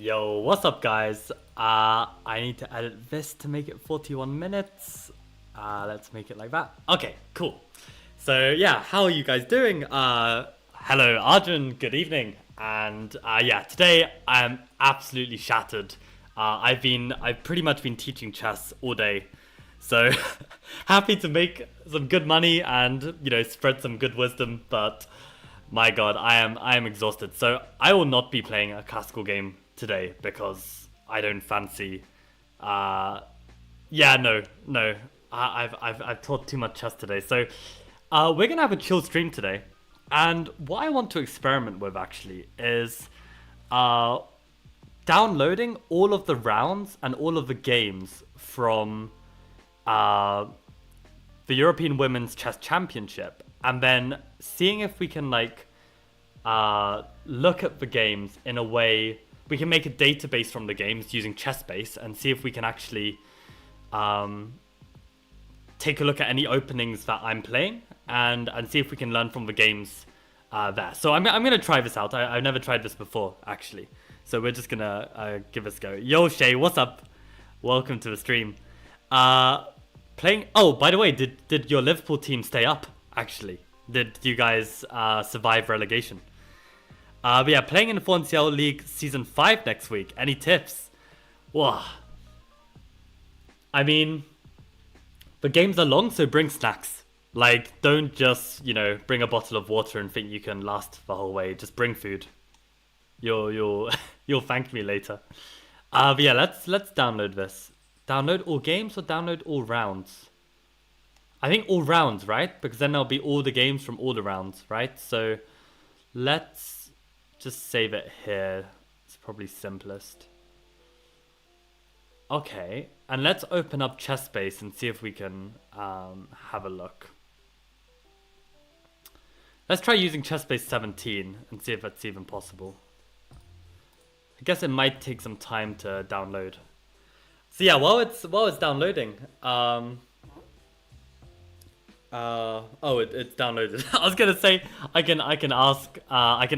Yo, what's up, guys? I need to edit this to make it 41 minutes. Let's make it like that. Okay, cool. So yeah, how are you guys doing? Hello, Arjun. Good evening. And yeah, today I'm absolutely shattered. I've pretty much been teaching chess all day, so happy to make some good money and spread some good wisdom. But my God, I am exhausted. So I will not be playing a classical game today because I don't fancy. Yeah, no. I've taught too much chess today. So we're gonna have a chill stream today. And what I want to experiment with actually is downloading all of the rounds and all of the games from the European Women's Chess Championship, and then seeing if we can look at the games in a way we can make a database from the games using ChessBase and see if we can actually take a look at any openings that I'm playing and see if we can learn from the games there. So I'm gonna try this out. I've never tried this before actually, so we're just gonna give this a go. Yo Shay, what's up? Welcome to the stream. Playing. Oh, by the way, did your Liverpool team stay up? Actually, did you guys survive relegation? But yeah, playing in the Fonciel League Season 5 next week. Any tips? Whoa. I mean, the games are long, so bring snacks. Like, don't just, bring a bottle of water and think you can last the whole way. Just bring food. You'll thank me later. But yeah, let's download this. Download all games or download all rounds? I think all rounds, right? Because then there'll be all the games from all the rounds, right? So let's just save it here. It's probably simplest. Okay, and let's open up ChessBase and see if we can have a look. Let's try using ChessBase 17 and see if that's even possible. I guess it might take some time to download. So yeah, while it's downloading, it's downloaded. I was gonna say I can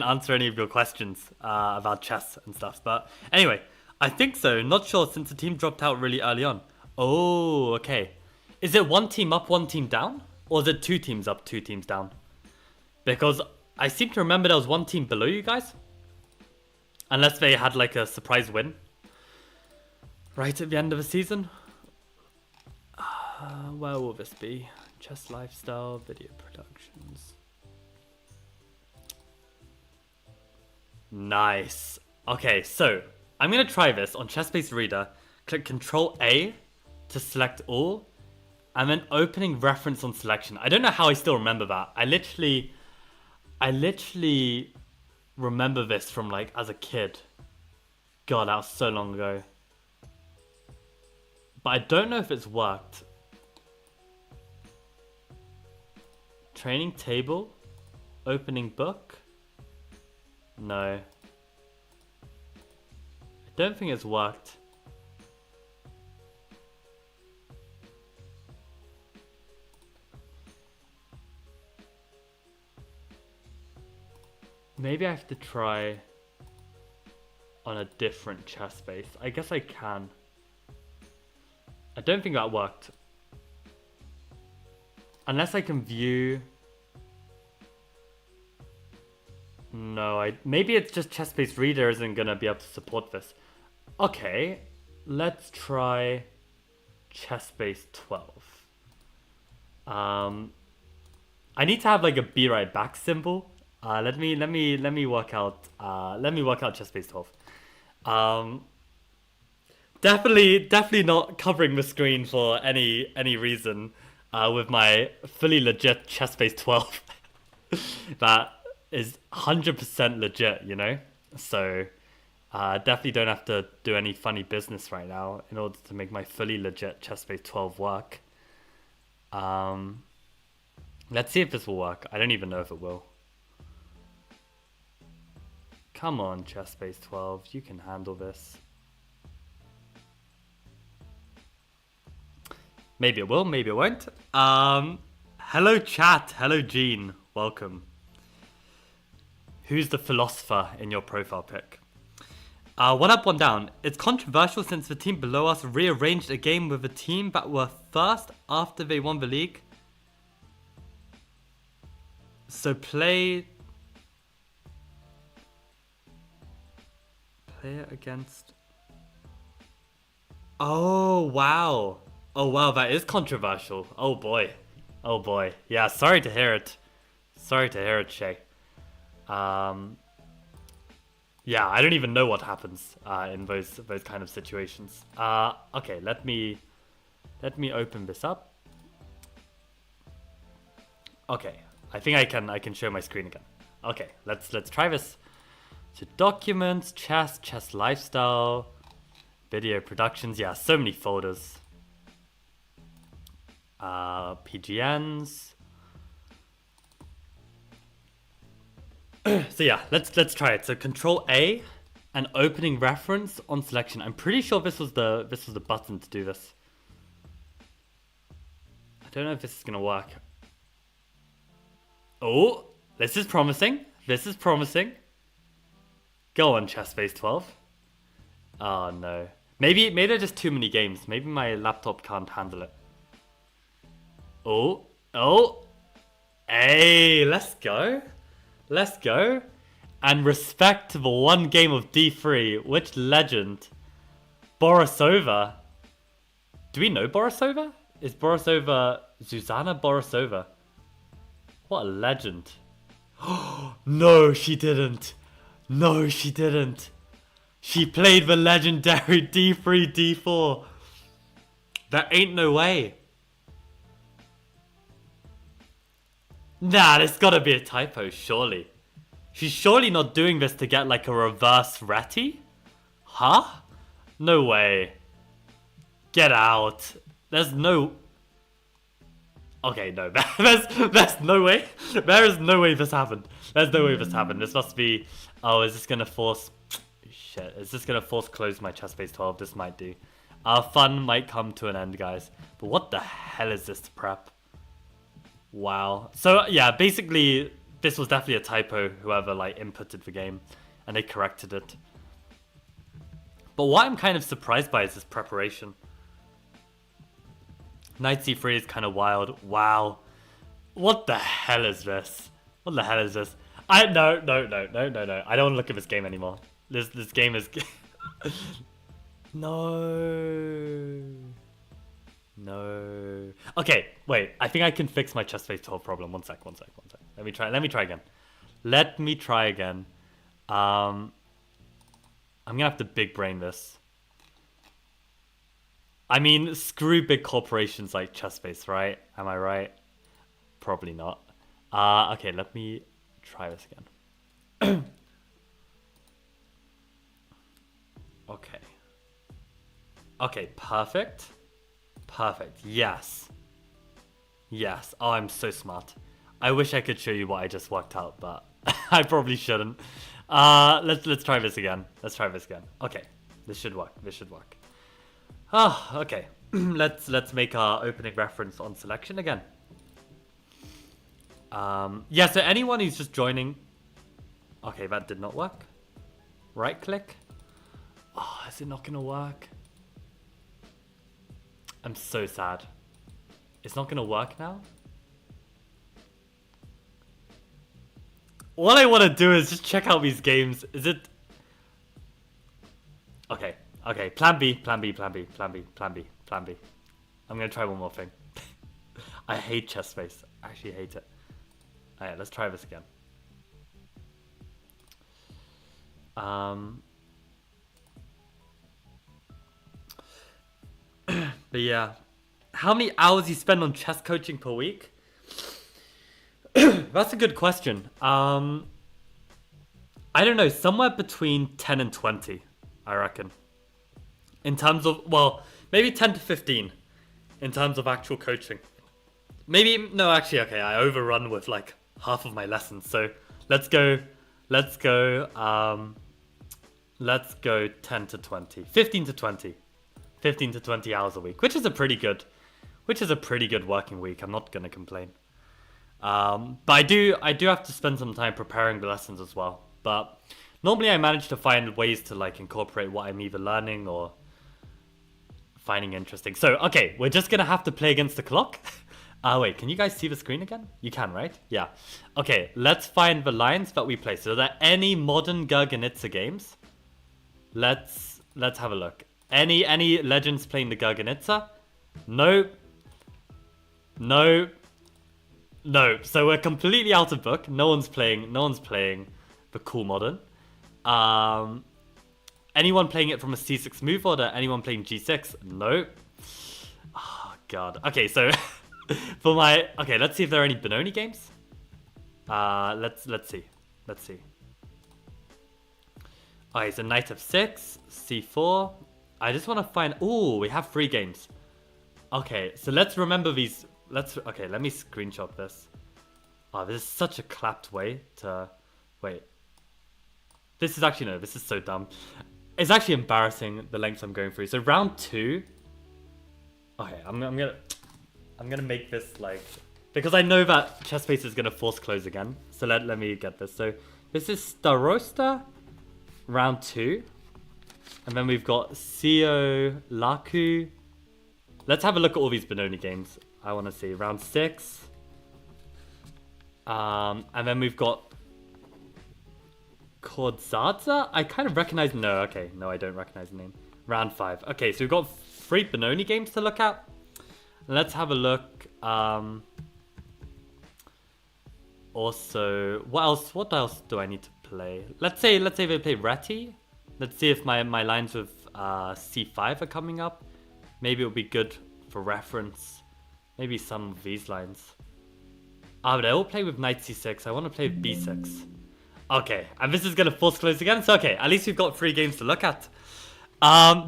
answer any of your questions about chess and stuff, but anyway, I think so. Not sure since the team dropped out really early on. Oh, okay. Is it one team up, one team down, or is it two teams up, two teams down? Because I seem to remember there was one team below you guys, unless they had like a surprise win right at the end of the season. Where will this be? Chess Lifestyle, Video Productions. Nice. Okay, so I'm going to try this on ChessBase Reader. Click Control A to select all, and then opening reference on selection. I don't know how I still remember that. I literally remember this from as a kid. God, that was so long ago. But I don't know if it's worked. Training table? Opening book? No. I don't think it's worked. Maybe I have to try on a different chess base. I guess I can. I don't think that worked. Unless I can view... No, maybe it's just ChessBase Reader isn't going to be able to support this. Okay, let's try ChessBase 12. I need to have a be right back symbol. Let me work out ChessBase 12. Definitely not covering the screen for any reason. With my fully legit ChessBase 12 that is 100% legit, So definitely don't have to do any funny business right now in order to make my fully legit ChessBase 12 work. Let's see if this will work. I don't even know if it will. Come on, ChessBase 12, you can handle this. Maybe it will, maybe it won't. Hello chat, hello Gene, welcome. Who's the philosopher in your profile pic? One up, one down. It's controversial since the team below us rearranged a game with a team that were first after they won the league. So player against. Oh wow. Oh wow, that is controversial. Oh boy. Oh boy. Yeah, sorry to hear it. Sorry to hear it, Shay. Yeah, I don't even know what happens in those kind of situations. Okay, let me open this up. Okay, I think I can show my screen again. Okay, let's try this. So documents, chess lifestyle, video productions. Yeah, so many folders. PGNs. So yeah, let's try it. So Control A, and opening reference on selection. I'm pretty sure this was the button to do this. I don't know if this is gonna work. Oh, this is promising. This is promising. Go on, Chessbase 12. Oh no. Maybe there's just too many games. Maybe my laptop can't handle it. Oh. Hey, let's go. Let's go. And respectable one game of D3. Which legend? Borisova. Do we know Borisova? Is Borisova Zuzana Borisova? What a legend. No, she didn't. No, she didn't. She played the legendary D3, D4. There ain't no way. Nah, there's gotta be a typo, surely. She's surely not doing this to get like a reverse Ratty? Huh? No way. Get out. There's no... Okay, no, there's no way. There is no way this happened. There's no way this happened. This must be... Oh, is this gonna force... Shit, is this gonna force close my Chessbase 12? This might do. Our fun might come to an end, guys. But what the hell is this prep? Wow. So, yeah, basically, this was definitely a typo, whoever, like, inputted the game. And they corrected it. But what I'm kind of surprised by is this preparation. Knight c3 is kind of wild. Wow. What the hell is this? What the hell is this? No. I don't want to look at this game anymore. This game is... No. Okay, wait. I think I can fix my Chessbase 12 problem. One sec. Let me try again. I'm gonna have to big brain this. I mean, screw big corporations like Chessbase, right? Am I right? Probably not. Okay, let me try this again. Okay, perfect. Yes. Oh, I'm so smart. I wish I could show you what I just worked out, but I probably shouldn't. Let's try this again. Okay, this should work. Okay. let's make our opening reference on selection again. Yeah, so anyone who's just joining... Okay, that did not work. Right click. Oh, is it not gonna work? I'm so sad. It's not gonna work now? What I want to do is just check out these games. Is it... Okay. Plan B. I'm gonna try one more thing. I hate Chessbase. I actually hate it. Alright, let's try this again. But yeah. How many hours you spend on chess coaching per week? That's a good question. I don't know. Somewhere between 10 and 20, I reckon. In terms of, well, maybe 10 to 15 in terms of actual coaching. Maybe, no, actually, okay, I overrun with like half of my lessons. So let's go 10 to 20, 15 to 20, 15 to 20 hours a week, which is a pretty good working week. I'm not going to complain. But I do have to spend some time preparing the lessons as well. But Normally I manage to find ways to like incorporate what I'm either learning or finding interesting. So, okay, we're just gonna have to play against the clock. Wait, can you guys see the screen again? You can, right? Yeah. Okay, let's find the lines that we play. So are there any modern Gurganitsa games? Let's have a look. Any legends playing the Gurganitsa? No. No. No. So we're completely out of book. No one's playing the cool modern. Anyone playing it from a C6 move order? Anyone playing G6? No. Oh god. Okay, so let's see if there are any Benoni games. Let's see. Okay, so knight f6, c4. I just want to find. Ooh, we have 3 games. Okay, so let's remember these. Okay, let me screenshot this. Oh, this is such a clapped way to. Wait. This is so dumb. It's actually embarrassing the lengths I'm going through. So round 2. Okay, I'm gonna make this like, because I know that Chessbase is gonna force close again. So let me get this. So this is Starosta, round 2, and then we've got Sio Laku. Let's have a look at all these Benoni games. I want to see round 6. And then we've got Kordzadza. I kind of recognize. No, okay, no, I don't recognize the name. Round 5. Okay, so we've got 3 Benoni games to look at. Let's have a look. Also, what else do I need to play? Let's say they play Reti. Let's see if my lines with C5 are coming up. Maybe it'll be good for reference. Maybe some of these lines. But they all play with knight C6. I want to play with B6. Okay, and this is gonna force close again. So okay, at least we've got 3 games to look at.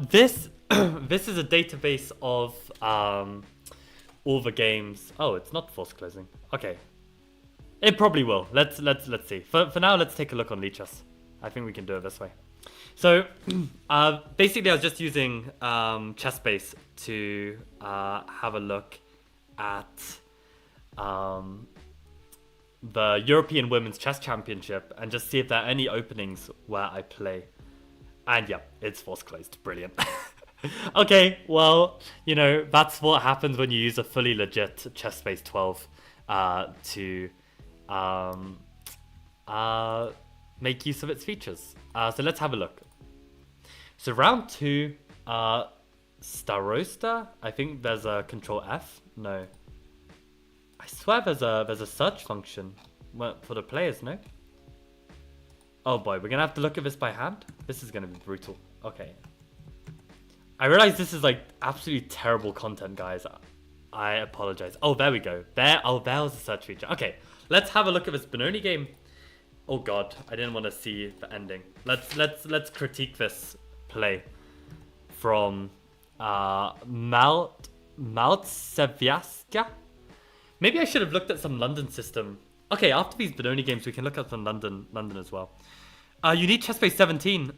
This this is a database of all the games. Oh, it's not force closing. Okay, it probably will. Let's see. For now, let's take a look on Lichess. I think we can do it this way. So basically, I was just using Chessbase to have a look at the European Women's Chess Championship and just see if there are any openings where I play. And yeah, it's force closed. Brilliant. Okay, well, you know, that's what happens when you use a fully legit Chessbase 12 to make use of its features. So let's have a look. So round 2, Starosta. I think there's a control F. No, I swear there's a search function for the players. No. Oh boy, we're gonna have to look at this by hand. This is gonna be brutal. Okay. I realize this is like absolutely terrible content, guys. I apologize. Oh, there we go. There was a search feature. Okay, let's have a look at this Benoni game. Oh god, I didn't want to see the ending. Let's critique this play from Maltseviaska. Maybe I should have looked at some London system. Okay, after these Benoni games, we can look at some London as well. You need Chessbase 17.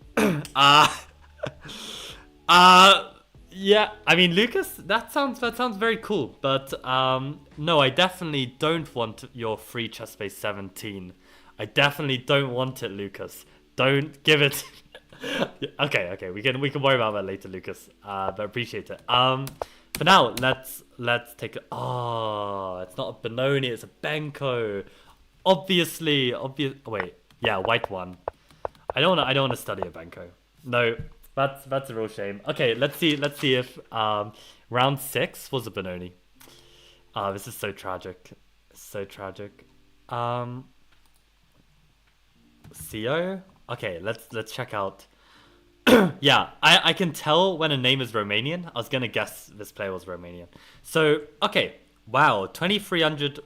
Yeah, I mean, Lucas, that sounds very cool, but no, I definitely don't want your free Chessbase 17. I definitely don't want it, Lucas. Don't give it. Okay, we can worry about that later, Lucas. But appreciate it. For now, let's take it. Oh, it's not a Benoni, it's a Benko. Obviously. Wait, yeah, white one. I don't want to study a Benko. No. That's a real shame. Okay, let's see if round 6 was a Benoni. This is so tragic. So tragic. CO? Okay, let's check out. Yeah, I can tell when a name is Romanian. I was gonna guess this player was Romanian. So, okay. Wow, 2300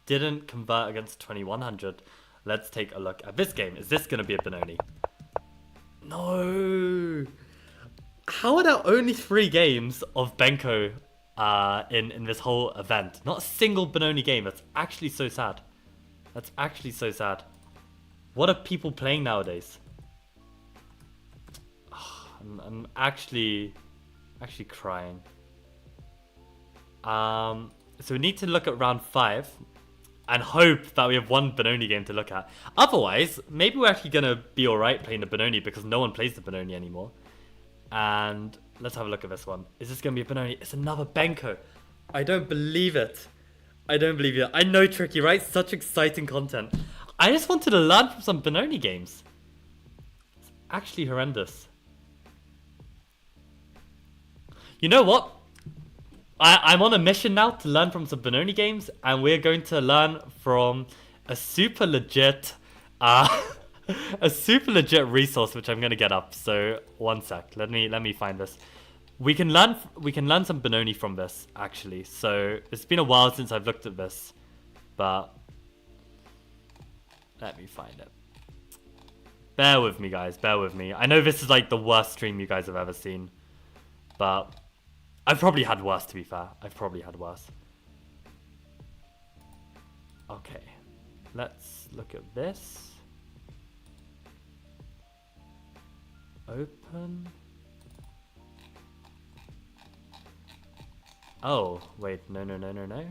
didn't convert against 2100. Let's take a look at this game. Is this gonna be a Benoni? No. How are there only 3 games of Benko in this whole event? Not a single Benoni game. That's actually so sad. That's actually so sad. What are people playing nowadays? Oh, I'm actually crying. So we need to look at round 5. and hope that we have one Benoni game to look at. Otherwise, maybe we're actually going to be alright playing the Benoni because no one plays the Benoni anymore. And let's have a look at this one. Is this going to be a Benoni? It's another Benko. I don't believe it. I don't believe it. I know, Tricky, right? Such exciting content. I just wanted to learn from some Benoni games. It's actually horrendous. You know what? I'm on a mission now to learn from some Benoni games, and we're going to learn from a super legit, a super legit resource which I'm gonna get up. So 1 sec, let me find this. We can learn some Benoni from this actually. So it's been a while since I've looked at this, but let me find it. Bear with me, guys. Bear with me. I know this is like the worst stream you guys have ever seen, but I've probably had worse, to be fair. I've probably had worse. Okay. Let's look at this. Open. Oh, wait. No.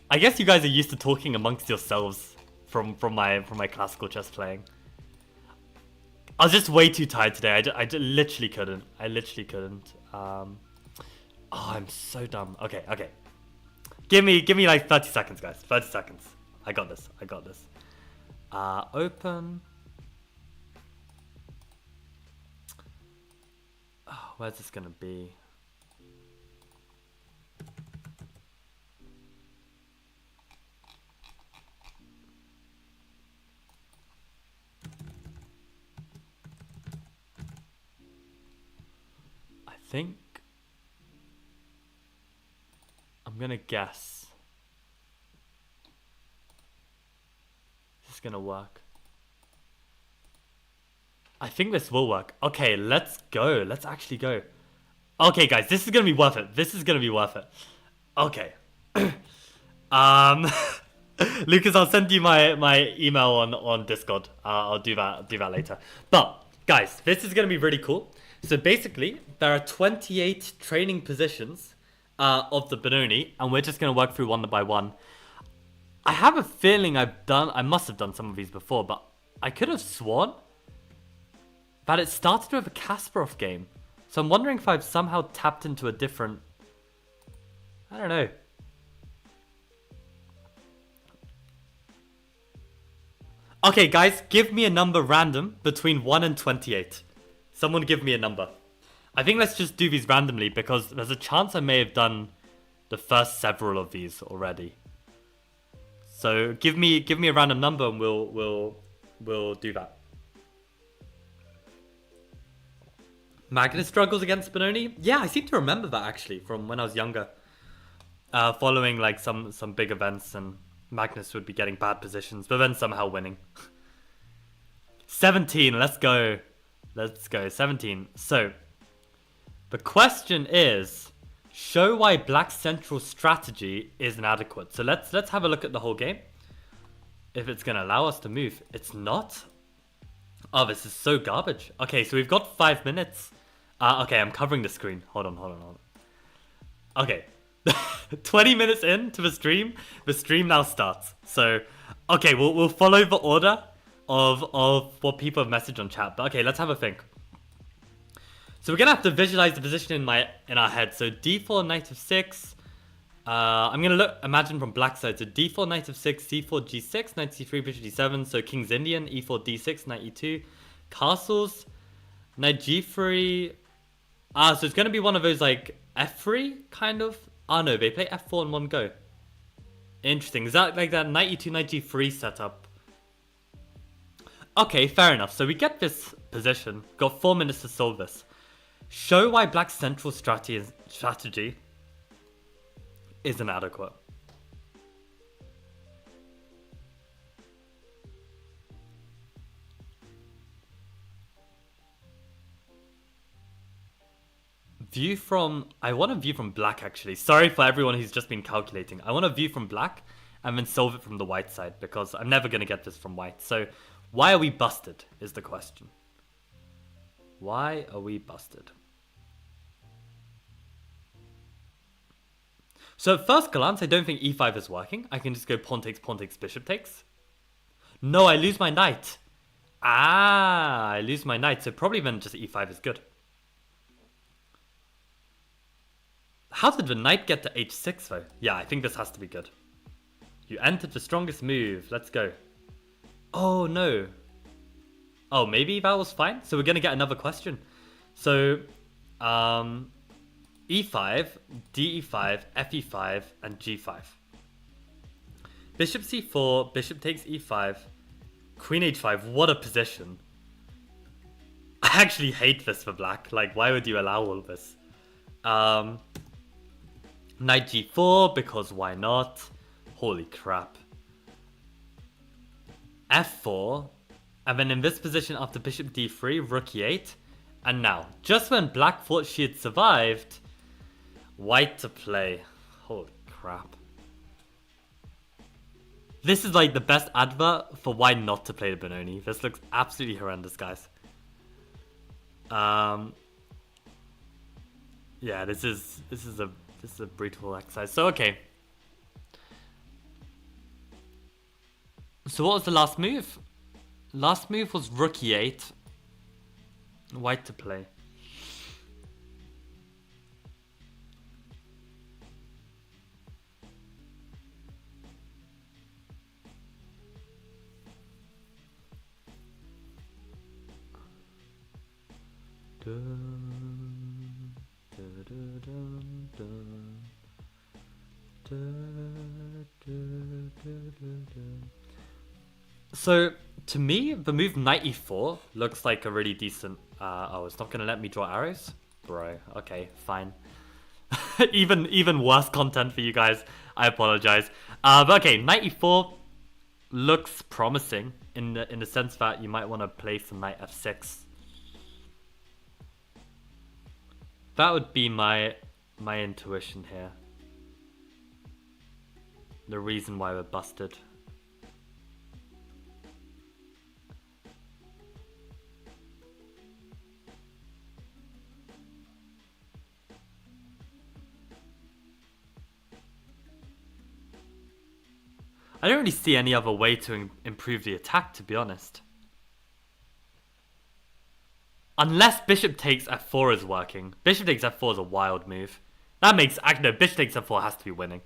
I guess you guys are used to talking amongst yourselves from my classical chess playing. I was just way too tired today. I literally couldn't. I literally couldn't. Oh, I'm so dumb. Okay. Give me like 30 seconds, guys. 30 seconds. I got this. Open. Oh, where's this gonna be? I think I'm gonna guess. Is this gonna work? I think this will work. Okay, let's go. Let's actually go. Okay, guys, this is gonna be worth it. This is gonna be worth it. Okay. Lucas, I'll send you my email on Discord. I'll do that later. But guys, this is gonna be really cool. So basically, there are 28 training positions of the Benoni, and we're just gonna work through one by one. I have a feeling I must have done some of these before, but I could have sworn that it started with a Kasparov game. So I'm wondering if I've somehow tapped into a different... I don't know. Okay, guys, give me a number random between 1 and 28. Someone give me a number. I think let's just do these randomly because there's a chance I may have done the first several of these already. So give me a random number and we'll do that. Magnus struggles against Benoni? Yeah, I seem to remember that actually from when I was younger. Following like some big events, and Magnus would be getting bad positions, but then somehow winning. 17, let's go. 17. So, the question is, show why Black's central strategy is inadequate. So let's have a look at the whole game. If it's going to allow us to move. It's not. Oh, this is so garbage. Okay, so we've got 5 minutes. Okay, I'm covering the screen. Hold on. Okay. 20 minutes into the stream now starts. So, okay, we'll follow the order of what people have messaged on chat. But okay, let's have a think. So we're gonna have to visualize the position in our head. So d4 knight of 6. I'm gonna imagine from black side. So d4 knight of 6, c4 g6, knight c3, bishop d7. So king's Indian, e4 d6, knight e2, castles, knight g3. So it's gonna be one of those like f3 kind of. No, they play f4 in one go. Interesting. Is that like that knight e2, knight g3 setup? Okay, fair enough. So we get this position. Got 4 minutes to solve this. Show why Black's central strategy is inadequate. I want a view from black actually. Sorry for everyone who's just been calculating. I want a view from black and then solve it from the white side because I'm never going to get this from white. So why are we busted is the question. Why are we busted? So at first glance, I don't think e5 is working. I can just go pawn takes, bishop takes. No, I lose my knight. Ah, I lose my knight. So probably then just e5 is good. How did the knight get to h6 though? Yeah, I think this has to be good. You entered the strongest move. Let's go. Oh no. Oh, maybe that was fine. So we're going to get another question. So, e5, de5, fe5, and g5. Bishop c4, bishop takes e5, queen h5. What a position. I actually hate this for black. Like, why would you allow all this? Knight g4, because why not? Holy crap. f4, and then in this position after bishop d3, rook e8. And now, just when black thought she had survived, white to play. Holy crap. This is like the best advert for why not to play the Benoni. This looks absolutely horrendous, guys. Yeah, this is a brutal exercise. So okay. So what was the last move? Last move was rook e8. White to play. So to me, the move knight e4 looks like a really decent. Oh, it's not gonna let me draw arrows, bro. Okay, fine. even worse content for you guys. I apologize. But okay, knight e4 looks promising in the sense that you might want to play some knight f6. That would be my intuition here. The reason why we're busted. I don't really see any other way to improve the attack, to be honest. Unless bishop takes f4 is working. Bishop takes f4 is a wild move. That makes... Actually, no, bishop takes f4 has to be winning.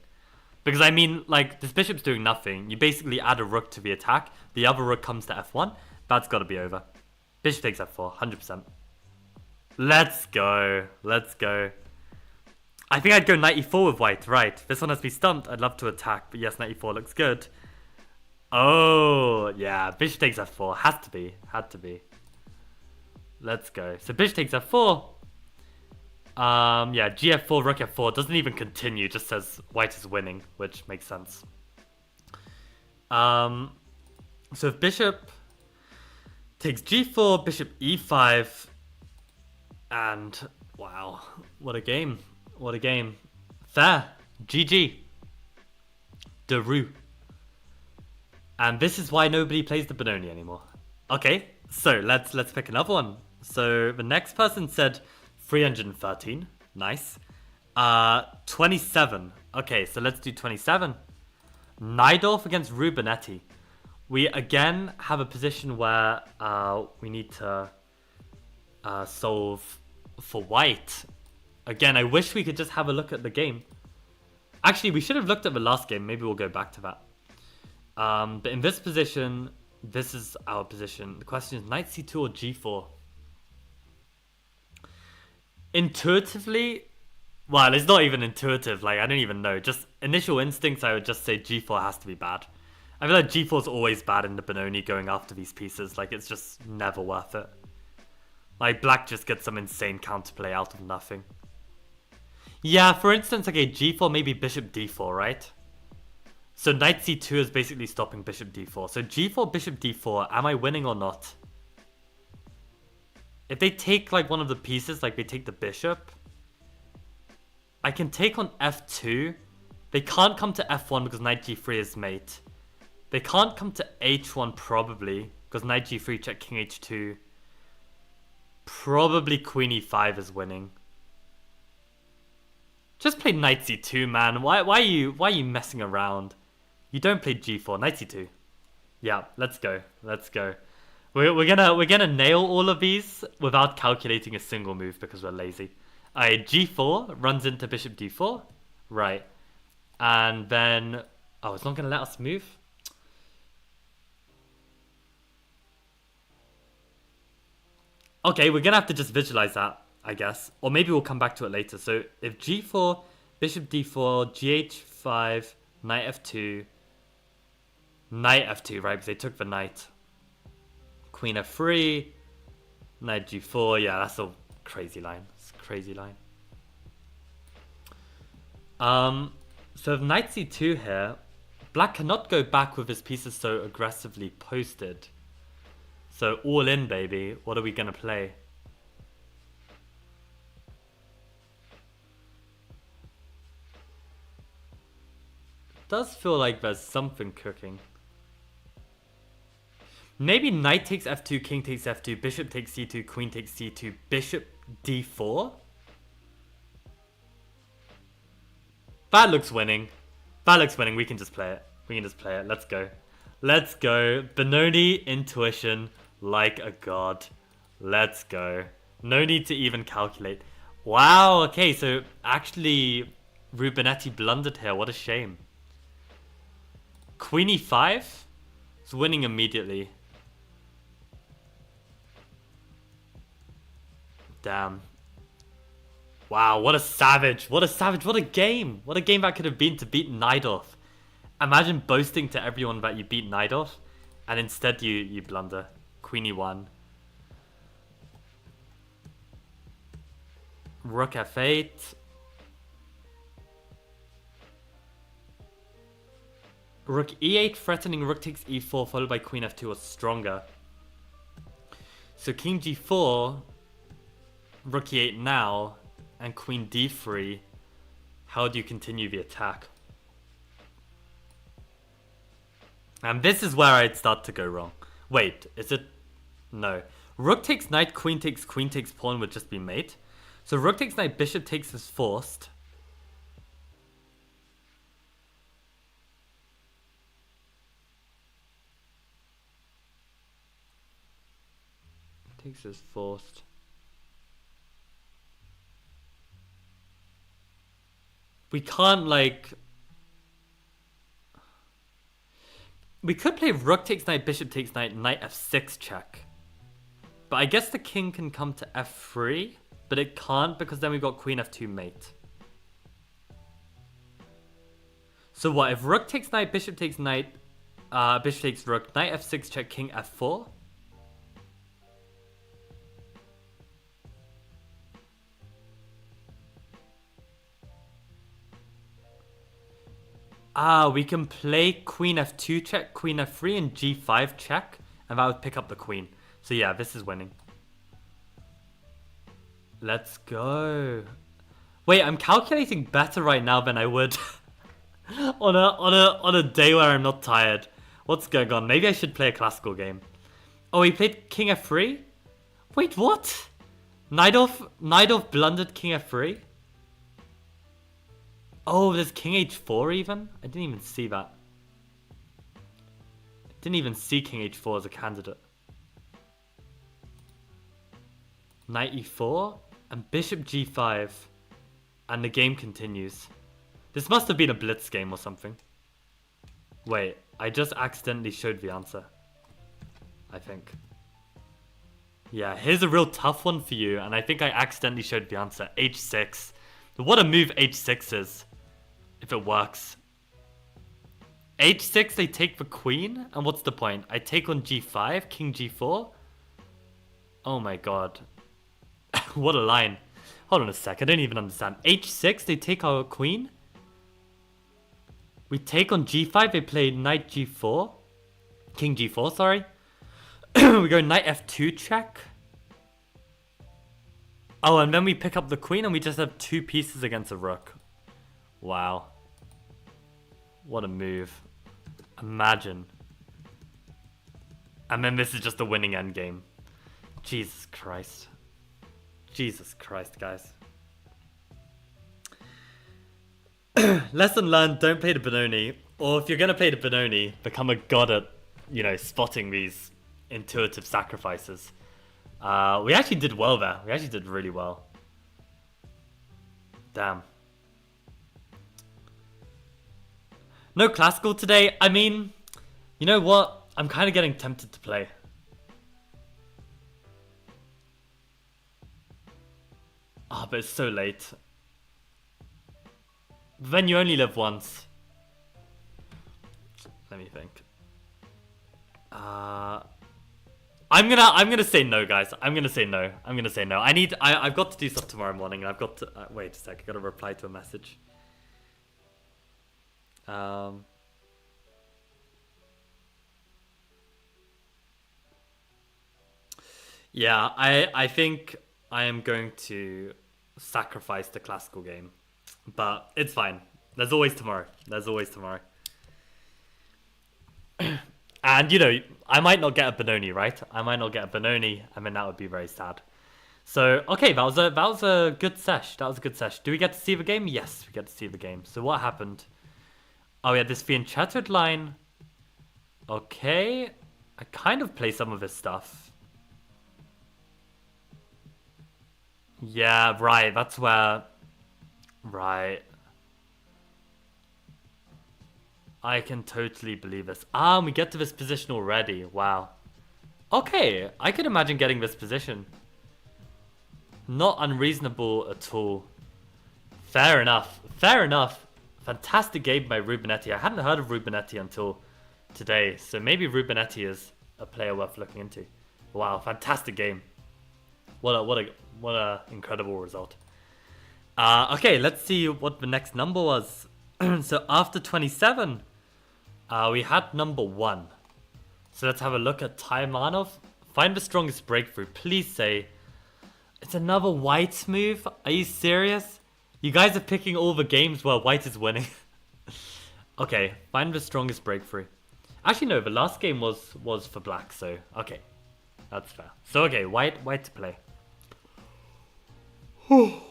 Because, I mean, like, this bishop's doing nothing. You basically add a rook to the attack. The other rook comes to f1. That's got to be over. Bishop takes f4, 100%. Let's go. Let's go. I think I'd go knight e4 with white. Right. This one has to be stumped. I'd love to attack. But yes, knight e4 looks good. Oh, yeah. Bishop takes f4. Has to be. Had to be. Let's go. So bishop takes f4. Yeah, gf4, rook f4 doesn't even continue, just says white is winning, which makes sense. So if bishop takes g4, bishop e5, and wow, what a game. What a game. Fair. GG. Deru. And this is why nobody plays the Benoni anymore. Okay, so let's pick another one. So the next person said 313. Nice. 27. Okay, so let's do 27. Najdorf against Rubenetti. We again have a position where we need to solve for white. Again, I wish we could just have a look at the game. Actually, we should have looked at the last game. Maybe we'll go back to that. But in this position, this is our position. The question is knight c2 or g4. Intuitively, well, it's not even intuitive. Like, I don't even know. Just initial instincts, I would just say g4 has to be bad. I feel like g4 is always bad in the Benoni going after these pieces. Like, it's just never worth it. Like, black just gets some insane counterplay out of nothing. Yeah, for instance, okay, g4, maybe bishop d4, right? So knight c2 is basically stopping bishop d4. So g4, bishop d4, am I winning or not? If they take like one of the pieces, like they take the bishop, I can take on f2. They can't come to f1 because knight g3 is mate. They can't come to h1 probably because knight g3 check king h2. Probably queen e5 is winning. Just play knight c2, man. Why are you messing around? You don't play g4, knight c2. Yeah, let's go. Let's go. We're gonna nail all of these without calculating a single move because we're lazy. Alright, g4 runs into bishop d4. Right. And then oh, it's not gonna let us move? Okay, we're gonna have to just visualize that, I guess. Or maybe we'll come back to it later. So if g4, bishop d4, gh5, knight f2, knight f2, right? Because they took the knight. Queen f3, knight g4. Yeah, that's a crazy line. It's a crazy line. So if knight c2 here, black cannot go back with his pieces so aggressively posted. So all in, baby. What are we gonna play? Does feel like there's something cooking. Maybe knight takes f2, king takes f2, bishop takes c2, queen takes c2, bishop d4? That looks winning. That looks winning. We can just play it. We can just play it. Let's go. Let's go. Benoni intuition like a god. Let's go. No need to even calculate. Wow. Okay, so actually Rubenetti blundered here. What a shame. Queen e5? It's winning immediately. Damn. Wow, what a savage. What a savage. What a game. What a game that could have been to beat Naidov. Imagine boasting to everyone that you beat Naidov, and instead you blunder. Queen e1. Rook f8. Rook e8 threatening rook takes e4 followed by queen f2 was stronger. So king g4, rook e8 now, and queen d3. How do you continue the attack? And this is where I'd start to go wrong. Wait, is it? No. Rook takes knight, queen takes pawn would just be mate. So rook takes knight, bishop takes is forced. Takes is forced. We can't like... We could play rook takes knight, bishop takes knight, knight f6 check. But I guess the king can come to f3, but it can't because then we've got queen f2 mate. So what, if rook takes knight, bishop takes knight, bishop takes rook, knight f6 check, king f4? We can play queen f2 check, queen f3, and g5 check, and that would pick up the queen. So yeah, this is winning. Let's go. Wait, I'm calculating better right now than I would on a day where I'm not tired. What's going on? Maybe I should play a classical game. Oh, he played king f3? Wait, what? Naidov blundered king f3? Oh, there's king h4 even? I didn't even see that. Didn't even see king h4 as a candidate. Knight e4 and bishop g5. And the game continues. This must have been a blitz game or something. Wait, I just accidentally showed the answer. I think. Yeah, here's a real tough one for you. And I think I accidentally showed the answer. h6. What a move h6 is. If it works. h6, they take the queen? And what's the point? I take on g5, king g4? Oh my god. What a line. Hold on a sec, I don't even understand. h6, they take our queen? We take on g5, they play knight g4? King g4, sorry. We go knight f2 check. Oh, and then we pick up the queen and we just have two pieces against a rook. Wow. What a move. Imagine. And then this is just a winning endgame. Jesus Christ. Jesus Christ, guys. Lesson learned, don't play the Benoni. Or if you're going to play the Benoni, become a god at, spotting these intuitive sacrifices. We actually did well there. We actually did really well. Damn. No classical today. I mean, you know what? I'm kind of getting tempted to play. But it's so late. Then you only live once. Let me think. I'm gonna say no, guys. I'm gonna say no. I've got to do stuff tomorrow morning, and I've got to wait a sec. I gotta reply to a message. Yeah, I think I am going to sacrifice the classical game, but it's fine. There's always tomorrow. And I might not get a Benoni, right? I mean, that would be very sad. So, okay, that was a good sesh. Do we get to see the game? Yes, we get to see the game. So what happened? Oh, yeah, this the enchanted line. Okay, I kind of play some of his stuff. Yeah, right. That's where. Right. I can totally believe this. We get to this position already. Wow. Okay, I could imagine getting this position. Not unreasonable at all. Fair enough. Fantastic game by Rubenetti. I hadn't heard of Rubenetti until today, so maybe Rubenetti is a player worth looking into. Wow, fantastic game. What a incredible result. Okay, let's see what the next number was. So after 27, we had number 1. So let's have a look at Taimanov. Find the strongest breakthrough. Please say it's another white move. Are you serious? You guys are picking all the games where white is winning. Okay, find the strongest breakthrough. Actually, no, the last game was for black, so okay. That's fair. So okay, white to play. Oh,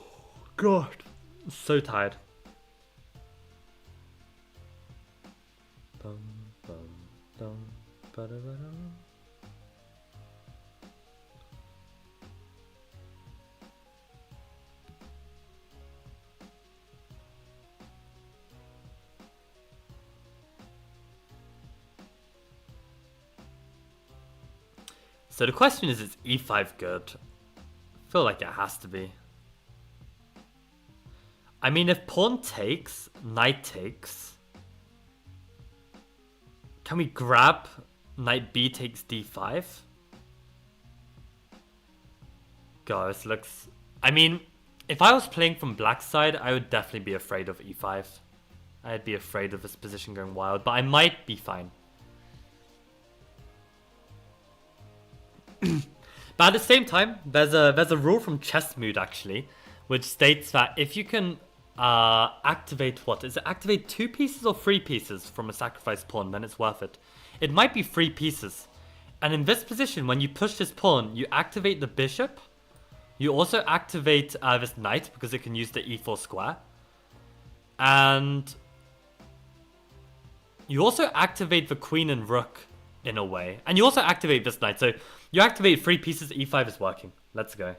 God. So tired. So the question is e5 good? I feel like it has to be. I mean, if pawn takes, knight takes, can we grab knight b takes d5? God, this looks... I mean, if I was playing from black side, I would definitely be afraid of e5. I'd be afraid of this position going wild, but I might be fine. But at the same time, there's a rule from Chess Mood actually, which states that if you can activate activate 2 pieces or 3 pieces from a sacrificed pawn, then it's worth it. It might be 3 pieces. And in this position, when you push this pawn, you activate the bishop. You also activate this knight because it can use the e4 square. And you also activate the queen and rook in a way. And you also activate this knight. So you activate 3 pieces, e5 is working. Let's go.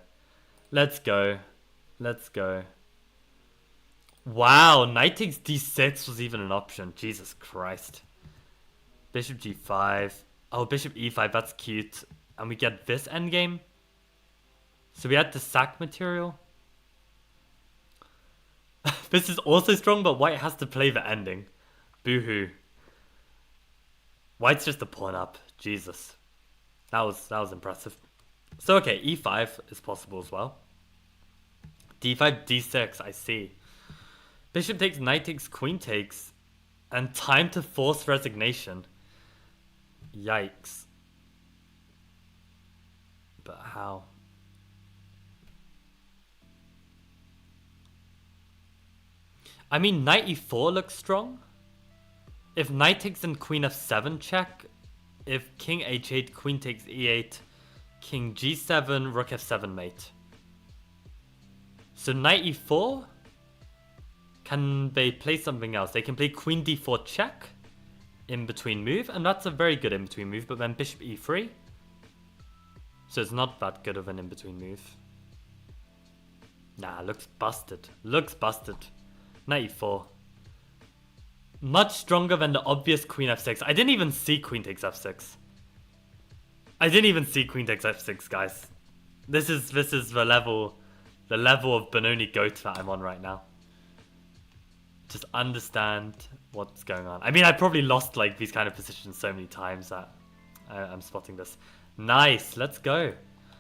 Wow, knight takes d6 was even an option. Jesus Christ. Bishop g5. Oh, bishop e5, that's cute. And we get this endgame. So we had the sack material. This is also strong, but white has to play the ending. Boo-hoo. White's just a pawn up. Jesus. That was impressive. So okay, e5 is possible as well. d5, d6, I see. Bishop takes, knight takes, queen takes. And time to force resignation. Yikes. But how? I mean, knight e4 looks strong. If knight takes and queen f7 check. If king h8, queen takes e8. King g7, rook f7 mate. So knight e4 can they play something else? They can play queen d4 check in between move, and that's a very good in between move, but then bishop e3. So it's not that good of an in between move. Nah, looks busted. Looks busted. Knight e4. Much stronger than the obvious queen f6. I didn't even see queen takes f6. I didn't even see queen takes f6, guys. This is the level of Benoni goat that I'm on right now. Just understand what's going on. I mean, I probably lost like these kind of positions so many times that I'm spotting this. Nice, let's go.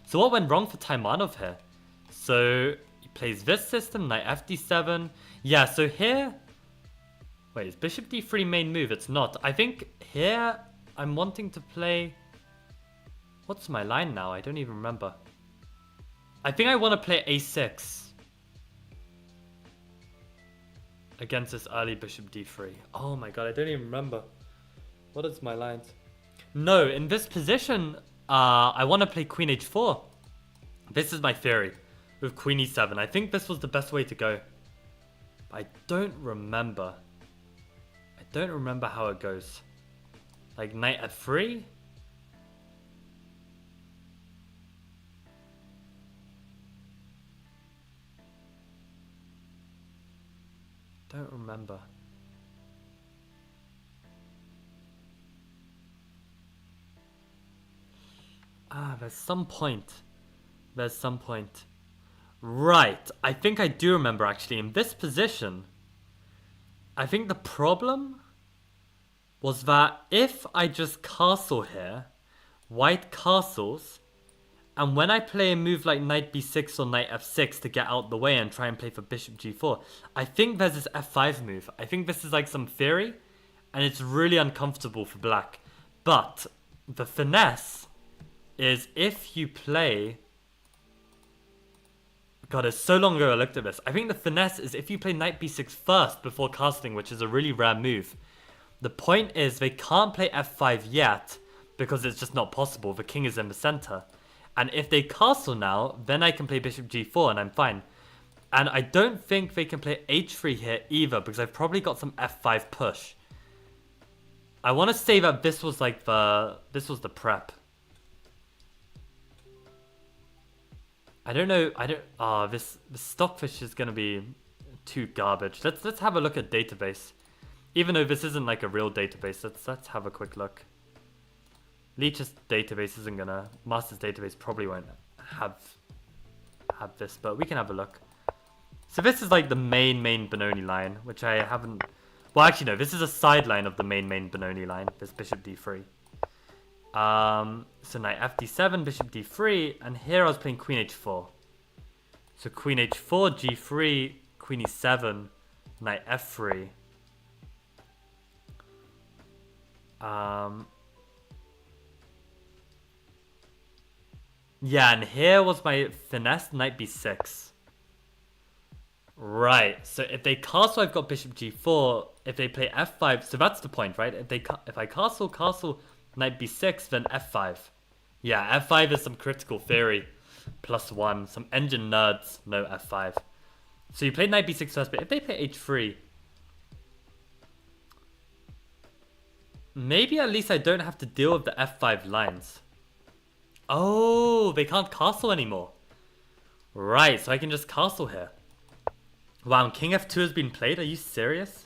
So what went wrong for Taimanov here? So he plays this system, knight fd7. Yeah, so here... Wait, is bishop d3 main move? It's not. I think here I'm wanting to play... What's my line now? I don't even remember. I think I want to play a6 against this early bishop d3. Oh my god, I don't even remember. What is my lines? No, in this position, I want to play queen h4. This is my theory with queen e7. I think this was the best way to go. But I don't remember. I don't remember how it goes. Like knight f3? Don't remember. There's some point. There's some point. Right, I think I do remember actually. In this position, I think the problem was that if I just castle here, white castles, and when I play a move like knight b6 or knight f6 to get out the way and try and play for bishop g4, I think there's this f5 move. I think this is like some theory, and it's really uncomfortable for black. But the finesse is if you play... God, it's so long ago I looked at this. I think the finesse is if you play knight b6 first before castling, which is a really rare move. The point is they can't play f5 yet because it's just not possible. The king is in the center. And if they castle now, then I can play bishop g4 and I'm fine. And I don't think they can play h3 here either because I've probably got some f5 push. I want to say that this was like this was the prep. I don't know. This stockfish is gonna be too garbage. Let's have a look at database. Even though this isn't like a real database, let's have a quick look. Leech's database isn't gonna... Master's database probably won't have this, but we can have a look. So this is like the main Benoni line, which I haven't... Well, actually no, this is a sideline of the main Benoni line, this bishop d3. So knight fd7, bishop d3, and here I was playing queen h4. So queen h4, g3, queen e7, knight f3. Yeah, and here was my finesse, knight b6. Right, so if they castle, I've got bishop g4. If they play f5, so that's the point, right? If I castle, knight b6, then f5. Yeah, f5 is some critical theory. +1, some engine nerds, no f5. So you play knight b6 first, but if they play h3, maybe at least I don't have to deal with the f5 lines. Oh, they can't castle anymore. Right, so I can just castle here. Wow, and king f2 has been played? Are you serious?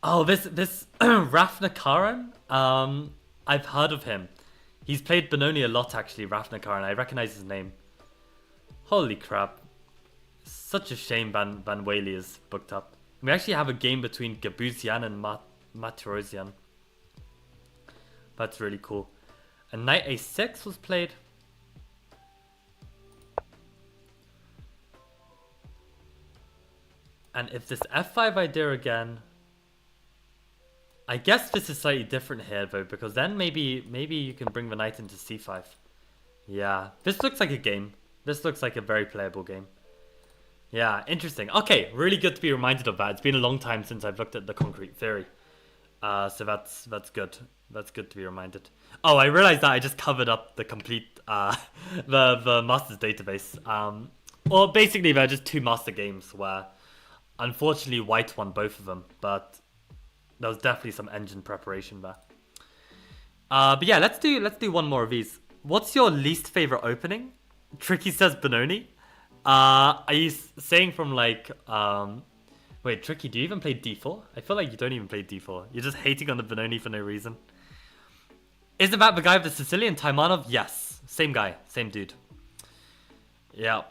Oh, this Rafnakaran? I've heard of him. He's played Benoni a lot, actually, Rafnakaran. I recognize his name. Holy crap. Such a shame Van Whaley is booked up. We actually have a game between Gabuzian and Matrosian. That's really cool. And knight a6 was played. And if this f5 idea again... I guess this is slightly different here though, because then maybe you can bring the knight into c5. Yeah, this looks like a game. This looks like a very playable game. Yeah, interesting. Okay, really good to be reminded of that. It's been a long time since I've looked at the concrete theory. So that's good. That's good to be reminded. Oh, I realized that I just covered up the complete the master's database. Well, basically there are just two master games where Unfortunately, white won both of them, but there was definitely some engine preparation there. But yeah, let's do one more of these. What's your least favorite opening? Tricky says Benoni. Are you saying from like Wait, Tricky, do you even play D4? I feel like you don't even play D4. You're just hating on the Benoni for no reason. Isn't that the guy with the Sicilian Taimanov? Yes, same guy, same dude. Yeah.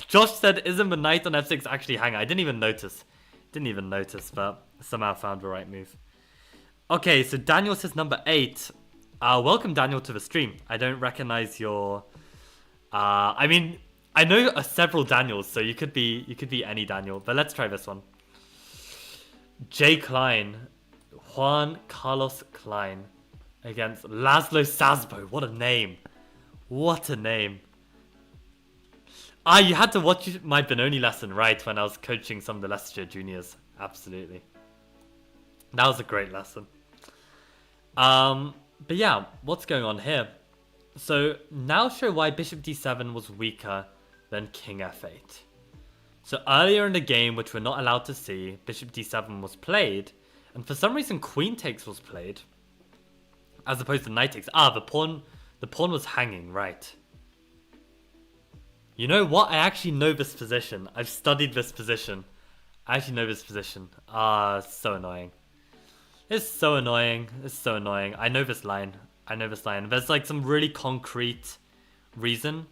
Josh said, isn't the knight on f6 actually hanging? I didn't even notice. But somehow found the right move. Okay, so Daniel says number 8. Welcome, Daniel, to the stream. I don't recognize your... I mean, I know several Daniels, so you could be any Daniel. But let's try this one. Jay Klein. Juan Carlos Klein. Against Laszlo Sazbo. What a name. What a name. You had to watch my Benoni lesson, right, when I was coaching some of the Leicestershire juniors. Absolutely. That was a great lesson. But yeah, what's going on here? So, now show why Bishop D7 was weaker than King F8. So earlier in the game, which we're not allowed to see, Bishop D7 was played, and for some reason Queen takes was played, as opposed to Knight takes. The pawn was hanging, right. You know what? I actually know this position. I've studied this position. I actually know this position. It's so annoying. It's so annoying. I know this line. There's like some really concrete reason.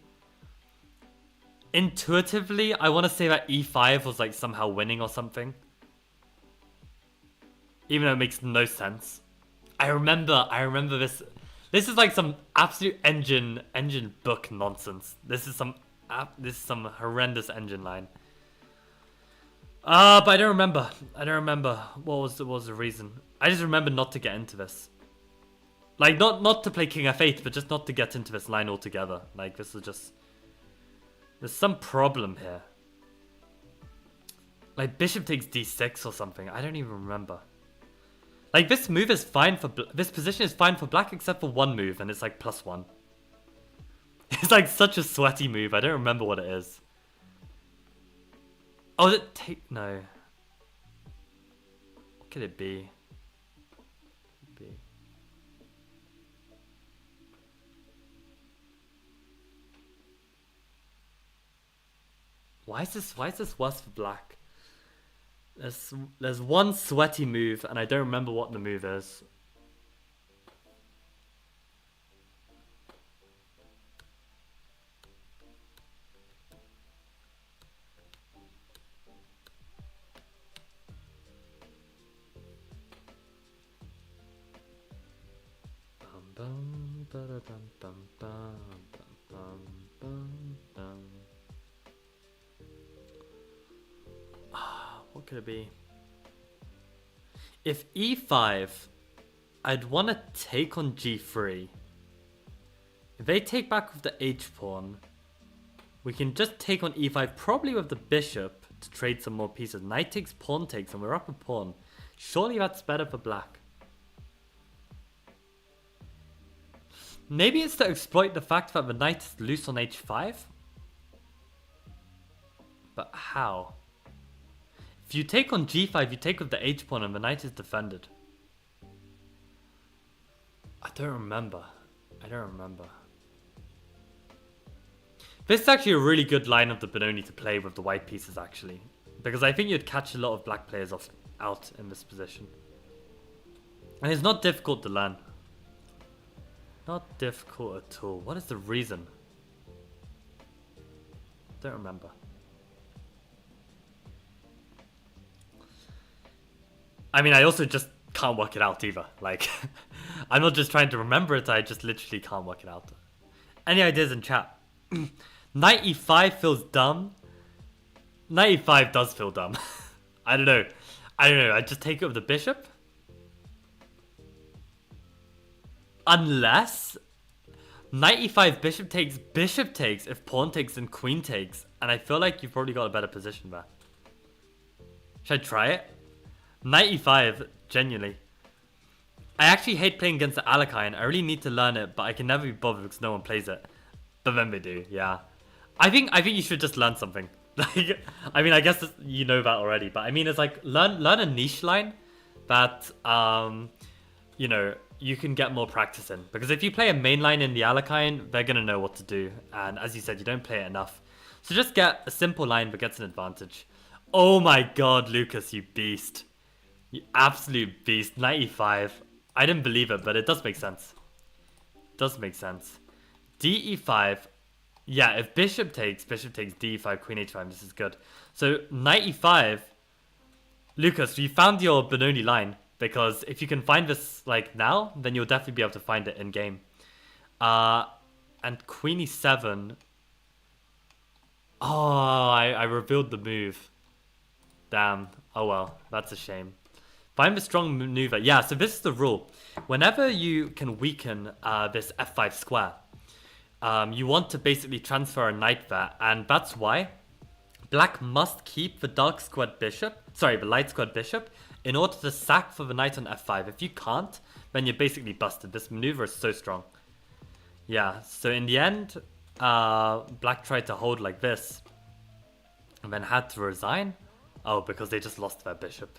Intuitively, I want to say that E5 was like somehow winning or something. Even though it makes no sense. I remember this. This is like some absolute engine book nonsense. This is some horrendous engine line. But I don't remember. What was the reason. I just remember not to get into this. Like, not to play King F8, but just not to get into this line altogether. Like, this is just... There's some problem here. Like, Bishop takes D6 or something. I don't even remember. Like, this move is fine for... This position is fine for black, except for one move, and it's like +1. It's like such a sweaty move. I don't remember what it is. Oh, did it take... No. What could it be? Why is this worse for black? There's one sweaty move, and I don't remember what the move is. What could it be? If E5, I'd want to take on G3. If they take back with the H pawn, we can just take on E5, probably with the bishop to trade some more pieces. Knight takes, pawn takes, and we're up a pawn. Surely that's better for black. Maybe it's to exploit the fact that the knight is loose on H5? But how? If you take on G5, you take with the H pawn and the knight is defended. I don't remember. This is actually a really good line of the Benoni to play with the white pieces, actually. Because I think you'd catch a lot of black players out in this position. And it's not difficult to learn. Not difficult at all. What is the reason? Don't remember. I mean, I also just can't work it out either. Like, I'm not just trying to remember it, I just literally can't work it out. Any ideas in chat? Knight E5 feels dumb. Knight E5 does feel dumb. I don't know. I just take it with the bishop. Unless Knight E5, bishop takes, if pawn takes, then queen takes. And I feel like you've probably got a better position there. Should I try it? Knight E5, genuinely. I actually hate playing against the Alekhine. I really need to learn it, but I can never be bothered because no one plays it. But then they do, yeah. I think you should just learn something. Like, I mean, I guess you know that already, but I mean, it's like learn a niche line that you know, you can get more practice in. Because if you play a main line in the Alakine, they're gonna know what to do. And as you said, you don't play it enough. So just get a simple line but gets an advantage. Oh my god, Lucas, you beast. You absolute beast. 95. I didn't believe it, but it does make sense. Does make sense. DE5. Yeah, if bishop takes DE5, queen H5, this is good. So 95. Lucas, you found your Benoni line. Because if you can find this like now, then you'll definitely be able to find it in game. And queen e7. Oh, I revealed the move. Damn. Oh well, that's a shame. Find the strong maneuver. Yeah, so this is the rule. Whenever you can weaken this f5 square, you want to basically transfer a knight there. And that's why black must keep the dark squared bishop. Sorry, the light squared bishop. In order to sack for the knight on f5. If you can't, then you're basically busted. This maneuver is so strong. Yeah, so in the end, black tried to hold like this. And then had to resign. Oh, because they just lost their bishop.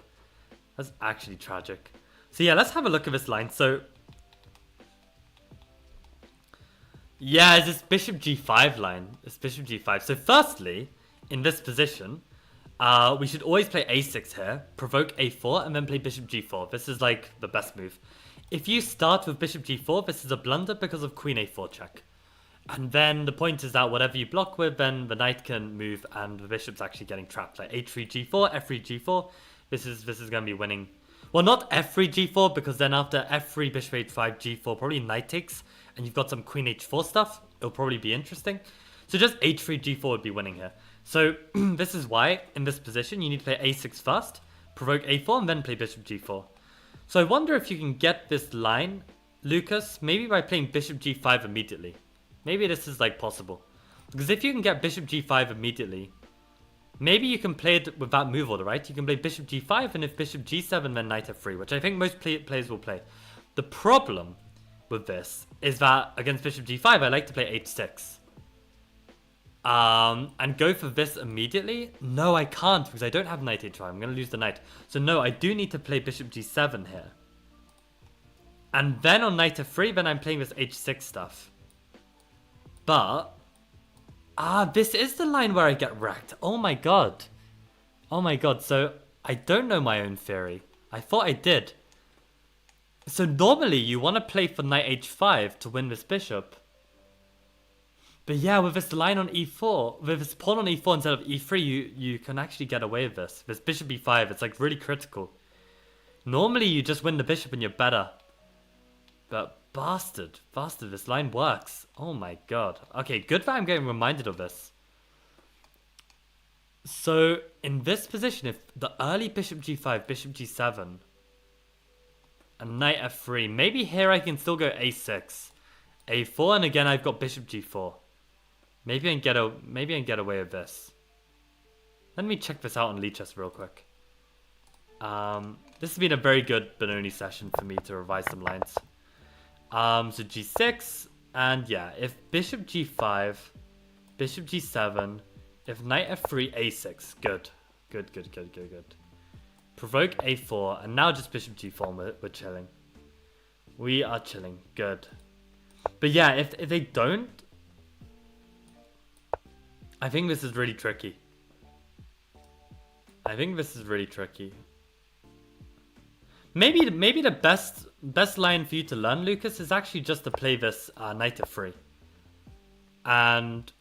That's actually tragic. So yeah, let's have a look at this line. So, yeah, it's this bishop g5 line. It's bishop g5. So firstly, in this position, we should always play a6 here, provoke a4, and then play bishop g4. This is like the best move. If you start with bishop g4, this is a blunder because of queen a4 check. And then the point is that whatever you block with, then the knight can move and the bishop's actually getting trapped. Like h3 g4, f3 g4. This is going to be winning. Well, not f3 g4, because then after f3, bishop h5, g4, probably knight takes, and you've got some queen h4 stuff. It'll probably be interesting. So just h3 g4 would be winning here. So this is why, in this position, you need to play a6 first, provoke a4, and then play bishop g4. So I wonder if you can get this line, Lucas, maybe by playing bishop g5 immediately. Maybe this is like possible. Because if you can get bishop g5 immediately, maybe you can play it with that move order, right? You can play bishop g5, and if bishop g7, then knight f3, which I think most players will play. The problem with this is that against bishop g5, I like to play h6. And go for this immediately? No, I can't, because I don't have knight h5. I'm going to lose the knight. So no, I do need to play bishop g7 here. And then on knight f3, then I'm playing this h6 stuff. But, this is the line where I get wrecked. Oh my god. Oh my god, so I don't know my own theory. I thought I did. So normally you want to play for knight h5 to win this bishop. But yeah, with this line on e4, with this pawn on e4 instead of e3, you can actually get away with this. This bishop e5, it's like really critical. Normally you just win the bishop and you're better. But bastard, this line works. Oh my god. Okay, good that I'm getting reminded of this. So in this position, if the early bishop g5, bishop g7, and knight f3, maybe here I can still go a6, a4, and again I've got bishop g4. Maybe I can get away with this. Let me check this out on Lichess real quick. This has been a very good Benoni session for me to revise some lines. So g6, and yeah, if bishop g5, bishop g7, if knight f3, a6, good. Provoke a4, and now just bishop g4, we're chilling. We are chilling, good. But yeah, if they don't, I think this is really tricky. Maybe the best line for you to learn, Lucas, is actually just to play this knight f3. And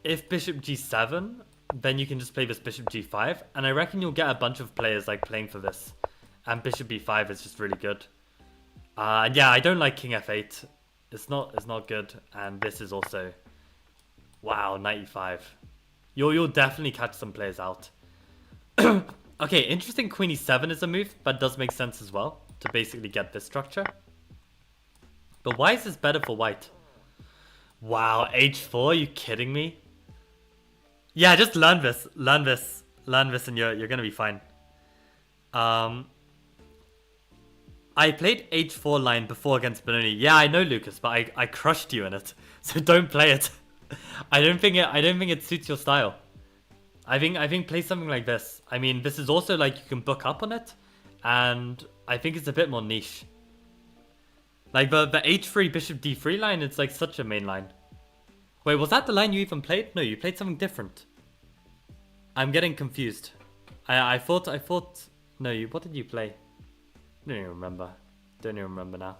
if bishop g7, then you can just play this bishop g5. And I reckon you'll get a bunch of players like playing for this. And bishop b5 is just really good. And yeah, I don't like king f8. It's not good. And this is also, wow, knight e5. You'll definitely catch some players out. Okay, interesting. Queen e7 is a move, but does make sense as well to basically get this structure. But why is this better for white? Wow, h4? Are you kidding me? Yeah, just learn this, and you're gonna be fine. I played h4 line before against Benoni. Yeah, I know, Lucas, but I crushed you in it, so don't play it. I don't think it suits your style. I think play something like this. I mean, this is also like you can book up on it, and I think it's a bit more niche. Like the h3 bishop d3 line, it's like such a main line. Wait, was that the line you even played? No, you played something different. I'm getting confused. I thought. No, what did you play? I don't even remember. Don't even remember now.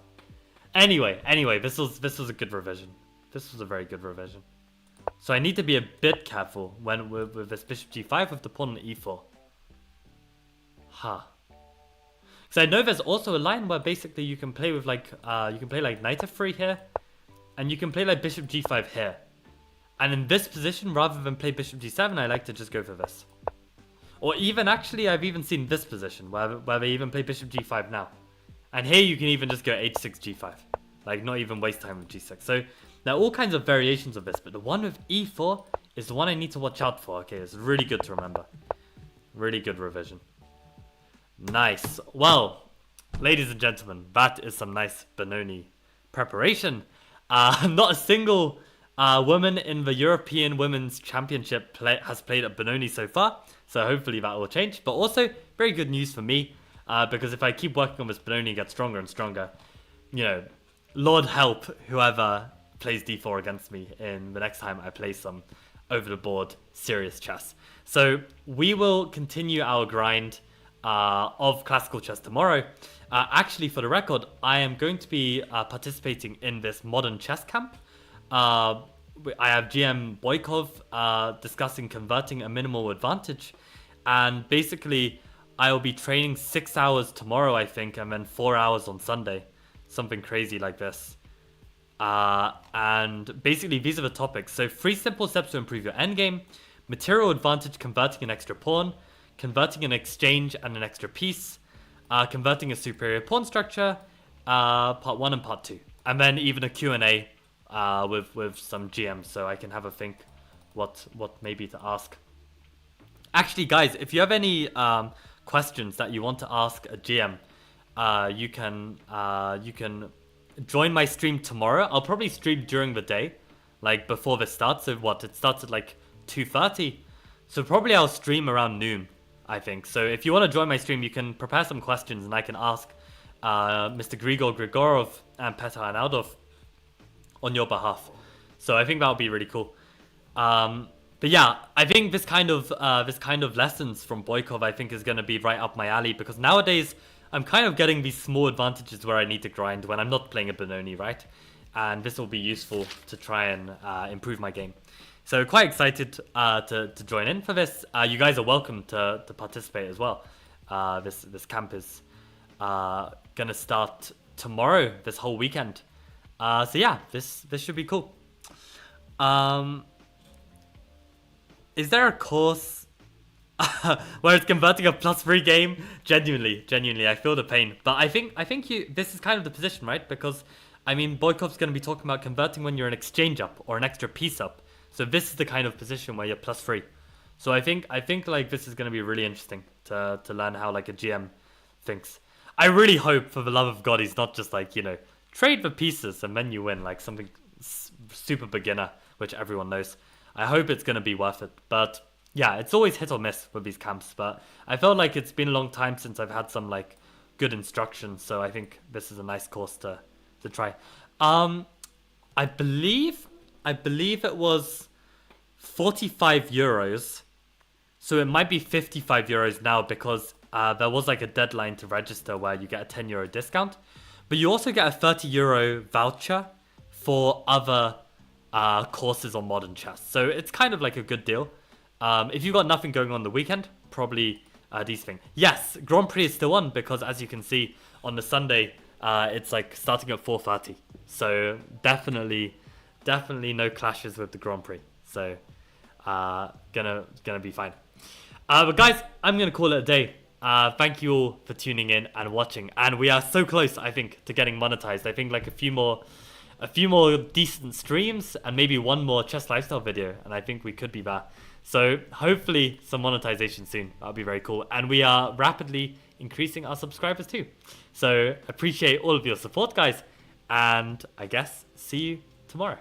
Anyway, this was a good revision. This was a very good revision. So I need to be a bit careful when with this bishop g5 with the pawn on e4. Huh. Because I know there's also a line where basically you can play with like knight f3 here, and you can play like bishop g5 here. And in this position, rather than play bishop g7, I like to just go for this. Or even actually, I've even seen this position where they even play bishop g5 now. And here you can even just go h6 g5. Like not even waste time with g6. So there are all kinds of variations of this, but the one with e4 is the one I need to watch out for. Okay, it's really good to remember. Really good revision. Nice. Well, ladies and gentlemen, that is some nice Benoni preparation. Not a single woman in the European Women's Championship has played at Benoni so far, so hopefully that will change. But also, very good news for me, because if I keep working on this Benoni and get stronger and stronger, you know, Lord help whoever plays d4 against me in the next time I play some over-the-board serious chess. So we will continue our grind of classical chess tomorrow. Actually, for the record, I am going to be participating in this modern chess camp. I have GM Boykov discussing converting a minimal advantage, and basically I will be training 6 hours tomorrow, I think, and then 4 hours on Sunday, something crazy like this. And basically these are the topics. So 3 simple steps to improve your endgame, material advantage converting an extra pawn, converting an exchange and an extra piece, converting a superior pawn structure, part 1 and part 2. And then even a Q&A with some GMs, so I can have a think what maybe to ask. Actually, guys, if you have any questions that you want to ask a GM, you can join my stream tomorrow. I'll probably stream during the day, like before this starts. So it starts at like 2:30. So probably I'll stream around noon, I think. So if you want to join my stream, you can prepare some questions and I can ask Mr. Grigor Grigorov and Petr Arnaudov on your behalf. So I think that would be really cool. But yeah, I think this kind of lessons from Boykov, I think, is going to be right up my alley, because nowadays I'm kind of getting these small advantages where I need to grind when I'm not playing a Benoni, right? And this will be useful to try and improve my game. So quite excited to join in for this. You guys are welcome to participate as well. This camp is gonna start tomorrow, this whole weekend. So yeah, this should be cool. Is there a course where it's converting a +3 game? Genuinely, I feel the pain. But I think this is kind of the position, right? Because I mean, Boykov's going to be talking about converting when you're an exchange up or an extra piece up. So this is the kind of position where you're +3. So I think like this is going to be really interesting to learn how like a GM thinks. I really hope, for the love of God, he's not just like, you know, trade the pieces and then you win, like something super beginner, which everyone knows. I hope it's going to be worth it. But yeah, it's always hit or miss with these camps. But I felt like it's been a long time since I've had some like good instructions. So I think this is a nice course to try. I believe it was 45 euros. So it might be 55 euros now, because there was like a deadline to register where you get a 10 euro discount. But you also get a 30 euro voucher for other courses on modern chess. So it's kind of like a good deal. If you've got nothing going on the weekend, probably these things. Yes, Grand Prix is still on, because as you can see on the Sunday, it's like starting at 4:30. So definitely no clashes with the Grand Prix. So gonna be fine. But guys, I'm gonna call it a day. Thank you all for tuning in and watching, and we are so close, I think, to getting monetized. I think like a few more decent streams and maybe one more chess lifestyle video, and I think we could be there. So hopefully some monetization soon. That'll be very cool. And we are rapidly increasing our subscribers too. So appreciate all of your support, guys, and I guess see you tomorrow.